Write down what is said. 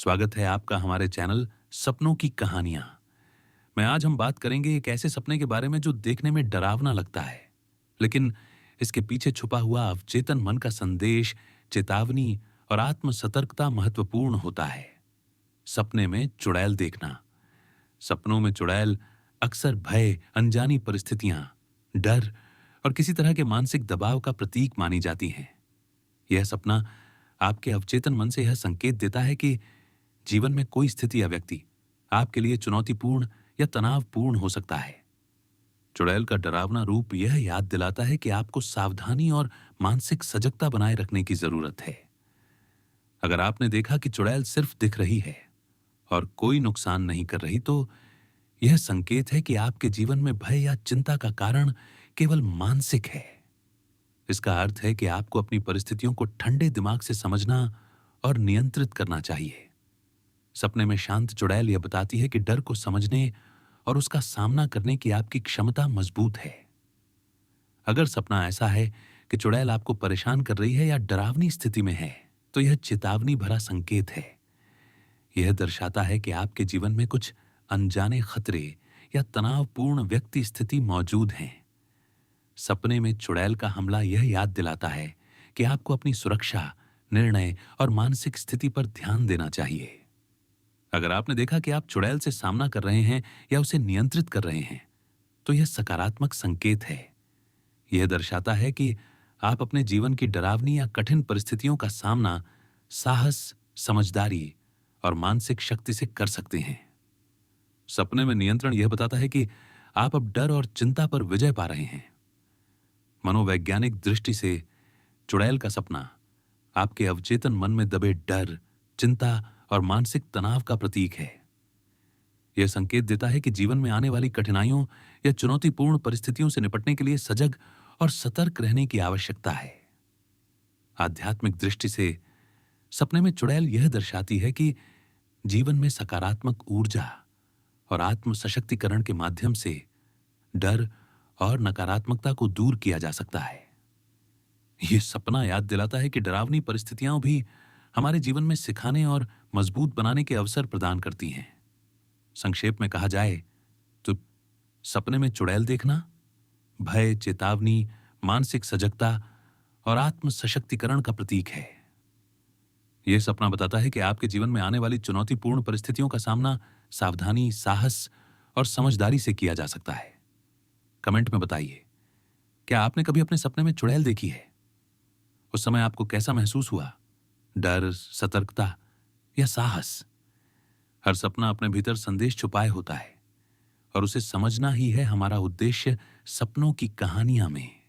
स्वागत है आपका हमारे चैनल सपनों की कहानियां में। आज हम बात करेंगे एक ऐसे सपने के बारे में जो देखने में डरावना लगता है, लेकिन इसके पीछे छुपा हुआ अवचेतन मन का संदेश, चेतावनी और आत्म सतर्कता महत्वपूर्ण होता है। सपने में चुड़ैल देखना। सपनों में चुड़ैल अक्सर भय, अनजानी परिस्थितियां, डर और किसी तरह के मानसिक दबाव का प्रतीक मानी जाती हैं। यह सपना आपके अवचेतन मन से यह संकेत देता है कि जीवन में कोई स्थिति या व्यक्ति आपके लिए चुनौतीपूर्ण या तनावपूर्ण हो सकता है। चुड़ैल का डरावना रूप यह याद दिलाता है कि आपको सावधानी और मानसिक सजगता बनाए रखने की जरूरत है। अगर आपने देखा कि चुड़ैल सिर्फ दिख रही है और कोई नुकसान नहीं कर रही, तो यह संकेत है कि आपके जीवन में भय या चिंता का कारण केवल मानसिक है। इसका अर्थ है कि आपको अपनी परिस्थितियों को ठंडे दिमाग से समझना और नियंत्रित करना चाहिए। सपने में शांत चुड़ैल यह बताती है कि डर को समझने और उसका सामना करने की आपकी क्षमता मजबूत है। अगर सपना ऐसा है कि चुड़ैल आपको परेशान कर रही है या डरावनी स्थिति में है, तो यह चेतावनी भरा संकेत है। यह दर्शाता है कि आपके जीवन में कुछ अनजाने खतरे या तनावपूर्ण व्यक्ति स्थिति मौजूद हैं। सपने में चुड़ैल का हमला यह याद दिलाता है कि आपको अपनी सुरक्षा, निर्णय और मानसिक स्थिति पर ध्यान देना चाहिए। अगर आपने देखा कि आप चुड़ैल से सामना कर रहे हैं या उसे नियंत्रित कर रहे हैं, तो यह सकारात्मक संकेत है। यह दर्शाता है कि आप अपने जीवन की डरावनी या कठिन परिस्थितियों का सामना साहस, समझदारी और मानसिक शक्ति से कर सकते हैं। सपने में नियंत्रण यह बताता है कि आप अब डर और चिंता पर विजय पा रहे हैं। मनोवैज्ञानिक दृष्टि से चुड़ैल का सपना आपके अवचेतन मन में दबे डर, चिंता और मानसिक तनाव का प्रतीक है। यह संकेत देता है कि जीवन में आने वाली कठिनाइयों या चुनौतीपूर्ण परिस्थितियों से निपटने के लिए सजग और सतर्क रहने की आवश्यकता है। आध्यात्मिक दृष्टि से सपने में चुड़ैल यह दर्शाती है कि जीवन में सकारात्मक ऊर्जा और आत्म सशक्तिकरण के माध्यम से डर और नकारात्मकता को दूर किया जा सकता है। यह सपना याद दिलाता है कि डरावनी परिस्थितियां भी हमारे जीवन में सिखाने और मजबूत बनाने के अवसर प्रदान करती हैं। संक्षेप में कहा जाए तो सपने में चुड़ैल देखना भय, चेतावनी, मानसिक सजगता और आत्म सशक्तिकरण का प्रतीक है। यह सपना बताता है कि आपके जीवन में आने वाली चुनौतीपूर्ण परिस्थितियों का सामना सावधानी, साहस और समझदारी से किया जा सकता है। कमेंट में बताइए, क्या आपने कभी अपने सपने में चुड़ैल देखी है? उस समय आपको कैसा महसूस हुआ? डर, सतर्कता या साहस? हर सपना अपने भीतर संदेश छुपाए होता है और उसे समझना ही है हमारा उद्देश्य सपनों की कहानियां में।